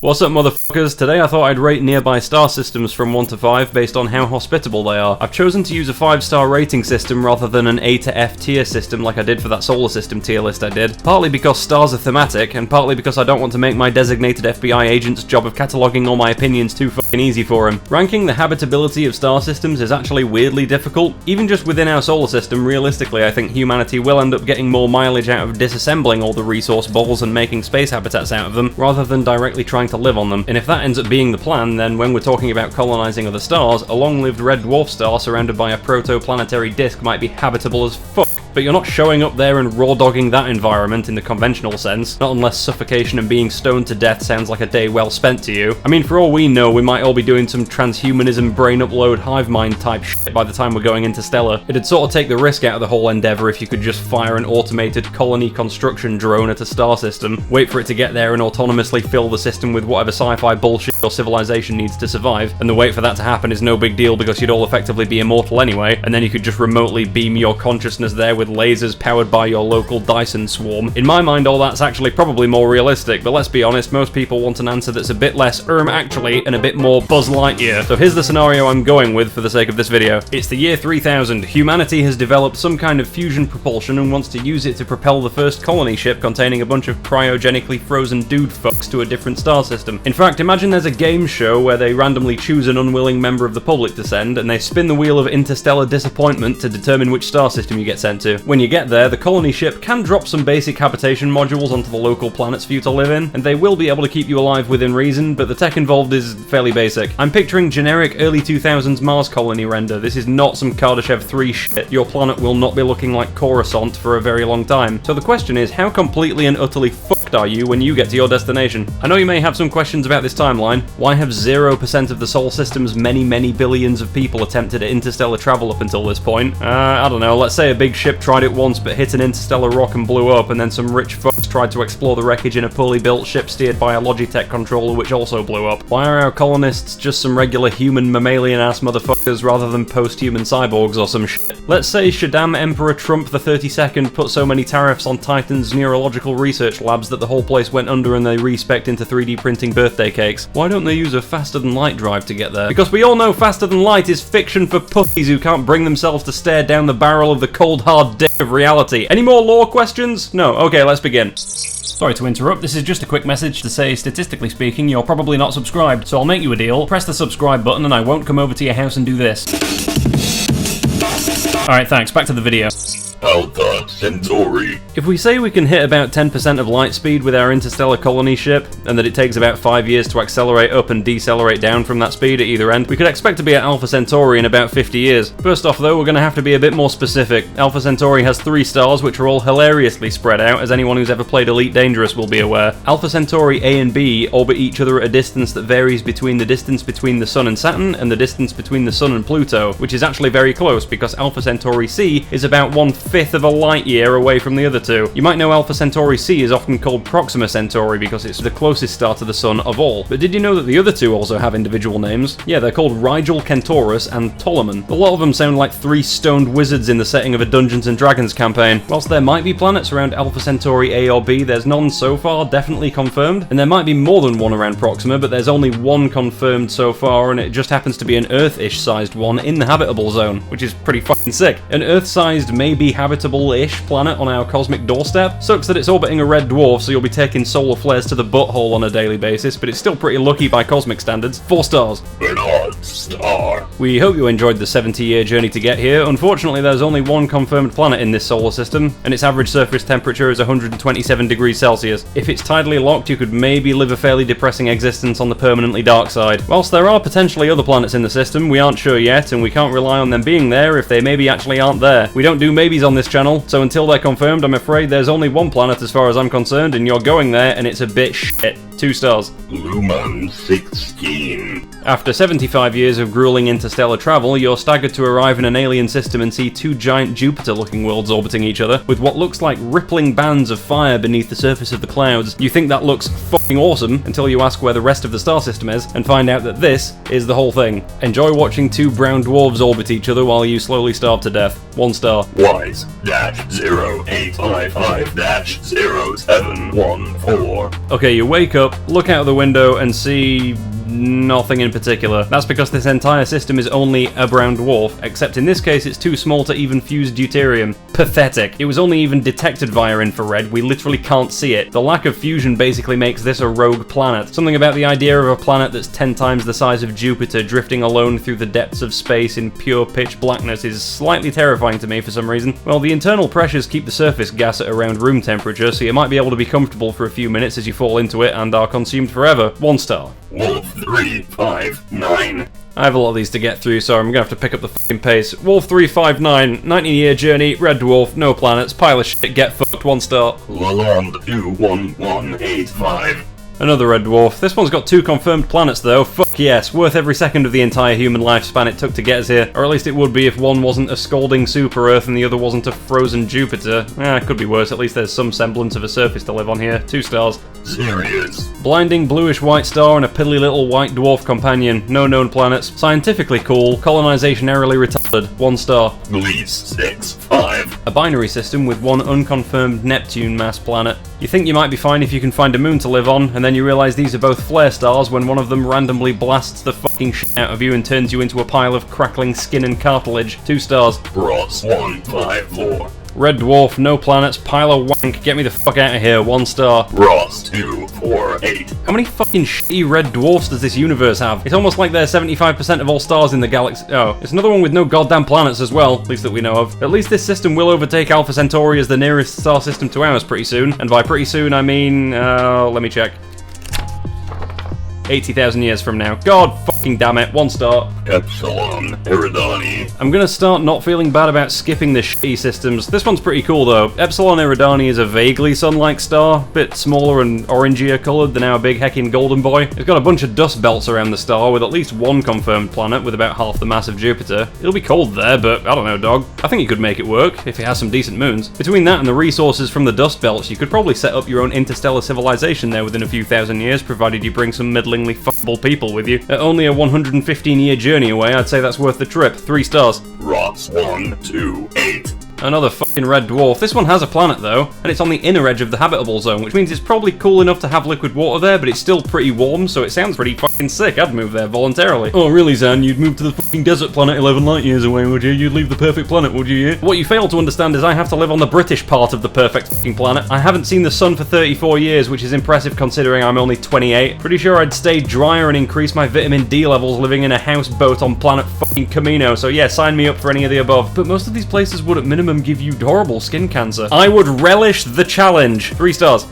What's up, motherfuckers? Today I thought I'd rate nearby star systems from 1 to 5 based on how hospitable they are. I've chosen to use a 5-star rating system rather than an A to F tier system like I did for that solar system tier list I did, partly because stars are thematic, and partly because I don't want to make my designated FBI agent's job of cataloguing all my opinions too fucking easy for him. Ranking the habitability of star systems is actually weirdly difficult. Even just within our solar system, realistically I think humanity will end up getting more mileage out of disassembling all the resource balls and making space habitats out of them, rather than directly trying to live on them. And if that ends up being the plan, then when we're talking about colonizing other stars, a long-lived red dwarf star surrounded by a protoplanetary disk might be habitable as fuck. But you're not showing up there and raw-dogging that environment in the conventional sense, not unless suffocation and being stoned to death sounds like a day well spent to you. I mean, for all we know, we might all be doing some transhumanism brain upload hive mind type shit by the time we're going Interstellar. It'd sort of take the risk out of the whole endeavour if you could just fire an automated colony construction drone at a star system, wait for it to get there and autonomously fill the system with whatever sci-fi bullshit your civilization needs to survive, and the wait for that to happen is no big deal because you'd all effectively be immortal anyway, and then you could just remotely beam your consciousness there with lasers powered by your local Dyson swarm. In my mind, all that's actually probably more realistic, but let's be honest, most people want an answer that's a bit less actually and a bit more Buzz Lightyear. So here's the scenario I'm going with for the sake of this video. It's the year 3000. Humanity has developed some kind of fusion propulsion and wants to use it to propel the first colony ship containing a bunch of cryogenically frozen dude fucks to a different star system. In fact, imagine there's a game show where they randomly choose an unwilling member of the public to send, and they spin the wheel of interstellar disappointment to determine which star system you get sent to. When you get there, the colony ship can drop some basic habitation modules onto the local planets for you to live in, and they will be able to keep you alive within reason, but the tech involved is fairly basic. I'm picturing generic early 2000s Mars colony render. This is not some Kardashev 3 shit. Your planet will not be looking like Coruscant for a very long time. So the question is, how completely and utterly fucked are you when you get to your destination? I know you may have some questions about this timeline. Why have 0% of the solar system's many billions of people attempted interstellar travel up until this point? I don't know, let's say a big ship tried it once but hit an interstellar rock and blew up, and then some rich fucks tried to explore the wreckage in a poorly built ship steered by a Logitech controller which also blew up. Why are our colonists just some regular human mammalian ass motherfuckers rather than post-human cyborgs or some shit? Let's say Shaddam Emperor Trump the 32nd put so many tariffs on Titan's neurological research labs that the whole place went under and they respec'd into 3D printing birthday cakes. Why don't they use a faster than light drive to get there? Because we all know faster than light is fiction for pussies who can't bring themselves to stare down the barrel of the cold hard dick of reality. Any more lore questions? No? Okay, let's begin. Sorry to interrupt, this is just a quick message to say, statistically speaking, you're probably not subscribed, so I'll make you a deal. Press the subscribe button and I won't come over to your house and do this. Alright, thanks, back to the video. Alpha Centauri. If we say we can hit about 10% of light speed with our interstellar colony ship, and that it takes about 5 years to accelerate up and decelerate down from that speed at either end, we could expect to be at Alpha Centauri in about 50 years. First off though, we're going to have to be a bit more specific. Alpha Centauri has 3 stars which are all hilariously spread out, as anyone who's ever played Elite Dangerous will be aware. Alpha Centauri A and B orbit each other at a distance that varies between the distance between the Sun and Saturn and the distance between the Sun and Pluto, which is actually very close because Alpha Centauri C is about 1/5 of a light year away from the other two. You might know Alpha Centauri C is often called Proxima Centauri because it's the closest star to the Sun of all. But did you know that the other two also have individual names? Yeah, they're called Rigel Kentaurus and Ptolemy. A lot of them sound like 3 stoned wizards in the setting of a Dungeons and Dragons campaign. Whilst there might be planets around Alpha Centauri A or B, there's none so far definitely confirmed, and there might be more than one around Proxima, but there's only one confirmed so far, and it just happens to be an Earth-ish sized one in the habitable zone, which is pretty fucking sick. An Earth-sized, maybe habitable-ish planet on our cosmic doorstep. Sucks that it's orbiting a red dwarf, so you'll be taking solar flares to the butthole on a daily basis, but it's still pretty lucky by cosmic standards. 4 stars. Bernard Star. We hope you enjoyed the 70-year journey to get here. Unfortunately, there's only one confirmed planet in this solar system, and its average surface temperature is 127 degrees Celsius. If it's tidally locked, you could maybe live a fairly depressing existence on the permanently dark side. Whilst there are potentially other planets in the system, we aren't sure yet, and we can't rely on them being there if they maybe actually aren't there. We don't do maybes on this channel, so until they're confirmed, I'm afraid there's only one planet as far as I'm concerned, and you're going there, and it's a bit shit. 2 stars. Lumen 16. After 75 years of grueling interstellar travel, you're staggered to arrive in an alien system and see 2 giant Jupiter-looking worlds orbiting each other, with what looks like rippling bands of fire beneath the surface of the clouds. You think that looks fucking awesome, until you ask where the rest of the star system is, and find out that this is the whole thing. Enjoy watching 2 brown dwarves orbit each other while you slowly starve to death. 1 star. Wise-0855-0714. Okay, you wake up, up, look out of the window, and see nothing in particular. That's because this entire system is only a brown dwarf, except in this case it's too small to even fuse deuterium. Pathetic. It was only even detected via infrared, we literally can't see it. The lack of fusion basically makes this a rogue planet. Something about the idea of a planet that's 10 times the size of Jupiter drifting alone through the depths of space in pure pitch blackness is slightly terrifying to me for some reason. Well, the internal pressures keep the surface gas at around room temperature, so you might be able to be comfortable for a few minutes as you fall into it and are consumed forever. 1 star. Wolf 359. I have a lot of these to get through, so I'm gonna have to pick up the fucking pace. Wolf 359, 19-year journey, red dwarf, no planets, pile of shit, get fucked, 1 star. Lalonde 21185. Another red dwarf. This one's got 2 confirmed planets though. Fuck yes, worth every second of the entire human lifespan it took to get us here. Or at least it would be if one wasn't a scalding super Earth and the other wasn't a frozen Jupiter. It could be worse, at least there's some semblance of a surface to live on here. 2 stars. Sirius. Blinding bluish white star and a piddly little white dwarf companion. No known planets. Scientifically cool. Colonization narrowly retarded. 1 star. Gliese 65. A binary system with 1 unconfirmed Neptune mass planet. You think you might be fine if you can find a moon to live on, and then you realise these are both flare stars when one of them randomly blasts the fucking shit out of you and turns you into a pile of crackling skin and cartilage. 2 stars. Ross 154. Red dwarf, no planets, pile of wank, get me the fuck out of here. 1 star. Ross 248. How many fucking shitty red dwarfs does this universe have? It's almost like they're 75% of all stars in the galaxy. Oh, it's another one with no goddamn planets as well, at least that we know of. At least this system will overtake Alpha Centauri as the nearest star system to ours pretty soon. And by pretty soon, I mean, let me check. 80,000 years from now. God fucking damn it, 1 star. Epsilon Eridani. I'm gonna start not feeling bad about skipping the shitty systems. This one's pretty cool though. Epsilon Eridani is a vaguely sun-like star, bit smaller and orangier coloured than our big heckin' golden boy. It's got a bunch of dust belts around the star with at least 1 confirmed planet with about half the mass of Jupiter. It'll be cold there, but I don't know, dog. I think you could make it work, if it has some decent moons. Between that and the resources from the dust belts, you could probably set up your own interstellar civilization there within a few thousand years, provided you bring some middlingly fuckable people with you. At only a 115-year journey away, I'd say that's worth the trip. 3 stars. Ross 128. Another fucking red dwarf. This one has a planet though, and it's on the inner edge of the habitable zone, which means it's probably cool enough to have liquid water there, but it's still pretty warm, so it sounds pretty fucking sick. I'd move there voluntarily. Oh really, Zan? You'd move to the fucking desert planet 11 light years away, would you? You'd leave the perfect planet, would you? Yeah? What you fail to understand is I have to live on the British part of the perfect fucking planet. I haven't seen the sun for 34 years, which is impressive considering I'm only 28. Pretty sure I'd stay drier and increase my vitamin D levels living in a houseboat on planet fucking Camino, so yeah, sign me up for any of the above. But most of these places would at minimum give you horrible skin cancer. I would relish the challenge. 3 stars.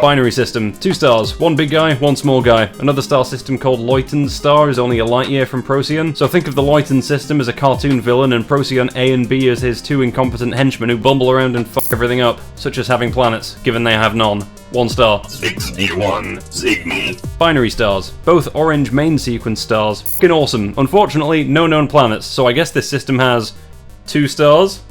Binary system. 2 stars. 1 big guy, 1 small guy. Another star system called Luyten's star is only a light year from Procyon. So think of the Luyten system as a cartoon villain and Procyon A and B as his 2 incompetent henchmen who bumble around and fuck everything up, such as having planets, given they have none. 1 star. 61 Cygni. Binary stars. Both orange main sequence stars. Fucking awesome. Unfortunately, no known planets, so I guess this system has 2 stars?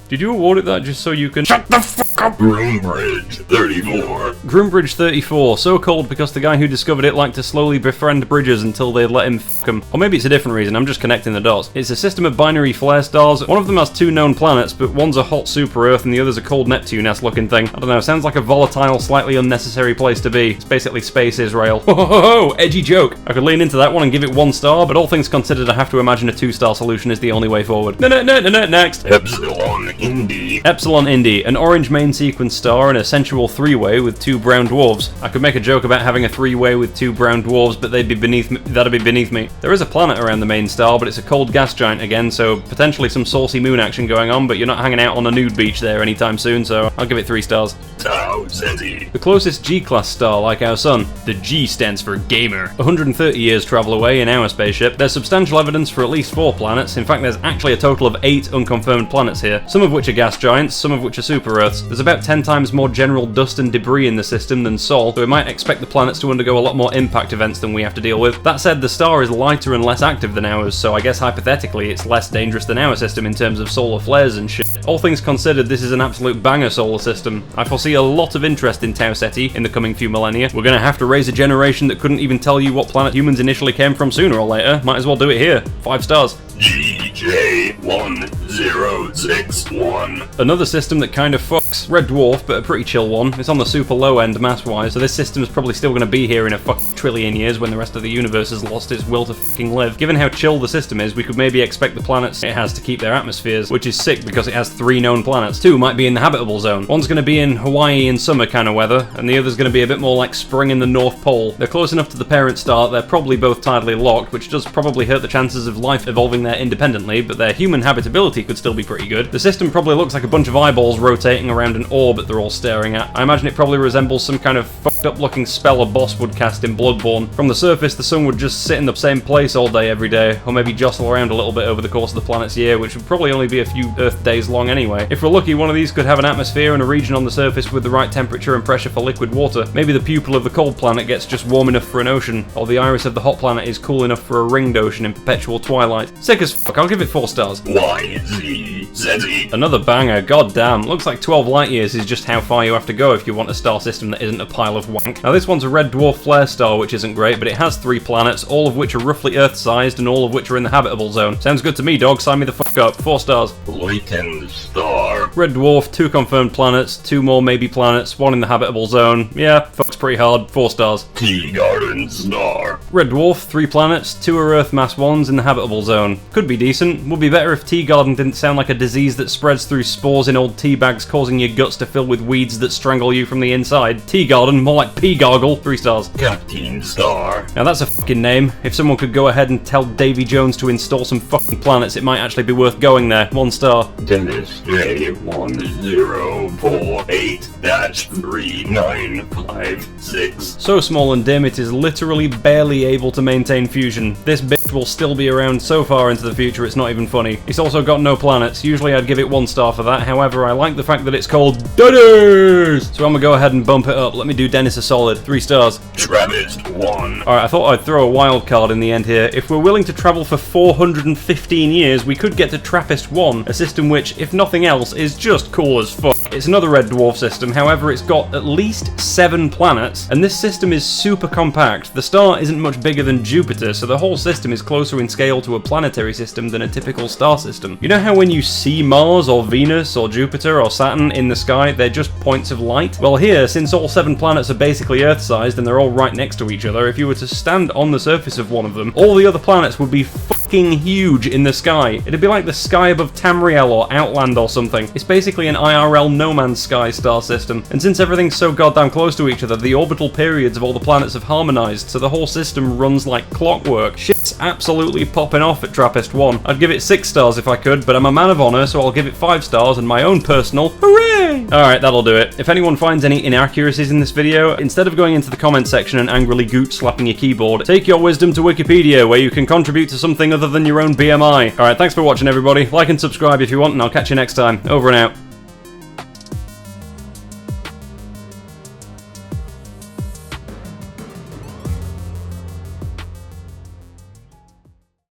Did you award it that just so you can— Shut the fuck up! Groombridge 34. Groombridge 34, so called because the guy who discovered it liked to slowly befriend bridges until they'd let him fuck them. Or maybe it's a different reason, I'm just connecting the dots. It's a system of binary flare stars. One of them has 2 known planets, but one's a hot super Earth and the other's a cold Neptune-esque looking thing. I don't know, sounds like a volatile, slightly unnecessary place to be. It's basically space Israel. Ho ho ho ho! Edgy joke! I could lean into that one and give it 1 star, but all things considered I have to imagine a 2-star solution is the only way forward. No, next! Epsilon Indy. Epsilon Indy, an orange main sequence star and a sensual 3-way with 2 brown dwarves. I could make a joke about having a 3-way with 2 brown dwarves, but they'd be beneath me. That'd be beneath me. There is a planet around the main star, but it's a cold gas giant again, so potentially some saucy moon action going on, but you're not hanging out on a nude beach there anytime soon, so I'll give it 3 stars. Tau Ceti. The closest G-class star, like our sun. The G stands for gamer. 130 years travel away in our spaceship. There's substantial evidence for at least 4 planets. In fact, there's actually a total of 8 unconfirmed planets here, some of which are gas giants, some of which are super Earths. There's about 10 times more general dust and debris in the system than Sol, so we might expect the planets to undergo a lot more impact events than we have to deal with. That said, the star is lighter and less active than ours, so I guess hypothetically it's less dangerous than our system in terms of solar flares and shit. All things considered, this is an absolute banger solar system. I foresee a lot of interest in Tau Ceti in the coming few millennia. We're gonna have to raise a generation that couldn't even tell you what planet humans initially came from sooner or later. Might as well do it here. 5 stars. GJ10. 1061. Another system that kind of fucks. Red Dwarf, but a pretty chill one. It's on the super low end mass-wise, so this system's probably still going to be here in a fucking trillion years when the rest of the universe has lost its will to fucking live. Given how chill the system is, we could maybe expect the planets it has to keep their atmospheres, which is sick because it has 3 known planets. 2 might be in the habitable zone. One's going to be in Hawaii in summer kind of weather, and the other's going to be a bit more like spring in the North Pole. They're close enough to the parent star, they're probably both tidally locked, which does probably hurt the chances of life evolving there independently, but their human habitability could still be pretty good. The system probably looks like a bunch of eyeballs rotating around an orb that they're all staring at. I imagine it probably resembles some kind of fucked up looking spell a boss would cast in Bloodborne. From the surface, the sun would just sit in the same place all day every day, or maybe jostle around a little bit over the course of the planet's year, which would probably only be a few Earth days long anyway. If we're lucky, one of these could have an atmosphere and a region on the surface with the right temperature and pressure for liquid water. Maybe the pupil of the cold planet gets just warm enough for an ocean, or the iris of the hot planet is cool enough for a ringed ocean in perpetual twilight. Sick as fuck, I'll give it 4 stars. YZZ. Another banger, goddamn. Looks like 12 light years is just how far you have to go if you want a star system that isn't a pile of wank. Now this one's a red dwarf flare star, which isn't great, but it has 3 planets, all of which are roughly Earth-sized and all of which are in the habitable zone. Sounds good to me, dog. Sign me the fuck up. 4 stars. Lycan star. Red dwarf, 2 confirmed planets, 2 more maybe planets, 1 in the habitable zone. Yeah, fuck's pretty hard. 4 stars. Tea garden star. Red dwarf, 3 planets, 2 are Earth mass 1s in the habitable zone. Could be decent. Would be better if tea garden didn't sound like a disease that spreads through spores in old tea bags, causing your guts to fill with weeds that strangle you from the inside. Tea garden, more like pea gargle. 3 stars. Captain star. Now that's a fucking name. If someone could go ahead and tell Davy Jones to install some fucking planets, it might actually be worth going there. 1 star. Dennis J1048-3956. So small and dim, it is literally barely able to maintain fusion. This bitch will still be around so far into the future it's not even funny. It's also got no planets. Usually I'd give it 1 star for that, however I like the fact that it's called Dennis! So I'm gonna go ahead and bump it up. Let me do Dennis a solid. 3 stars. Trappist 1. Alright, I thought I'd throw a wild card in the end here. If we're willing to travel for 415 years, we could get to Trappist 1, a system which, if nothing else, is just cool as fuck. It's another red dwarf system, however it's got at least 7 planets, and this system is super compact. The star isn't much bigger than Jupiter, so the whole system is closer in scale to a planetary system than a typical star system. You know how when you see Mars or Venus or Jupiter or Saturn in the sky, they're just points of light? Well here, since all 7 planets are basically Earth-sized and they're all right next to each other, if you were to stand on the surface of one of them, all the other planets would be fucking huge in the sky. It'd be like the sky above Tamriel or Outland or something. It's basically an IRL No Man's Sky star system, and since everything's so goddamn close to each other, the orbital periods of all the planets have harmonized, so the whole system runs like clockwork. Shit's absolutely popping off at Trappist 1. I'd give it 6 stars if I could, but I'm a man of honor, so I'll give it 5 stars and my own personal hooray! Alright, that'll do it. If anyone finds any inaccuracies in this video, instead of going into the comment section and angrily goot slapping your keyboard, take your wisdom to Wikipedia, where you can contribute to something other than your own BMI. Alright, thanks for watching everybody. Like and subscribe if you want, and I'll catch you next time. Over and out.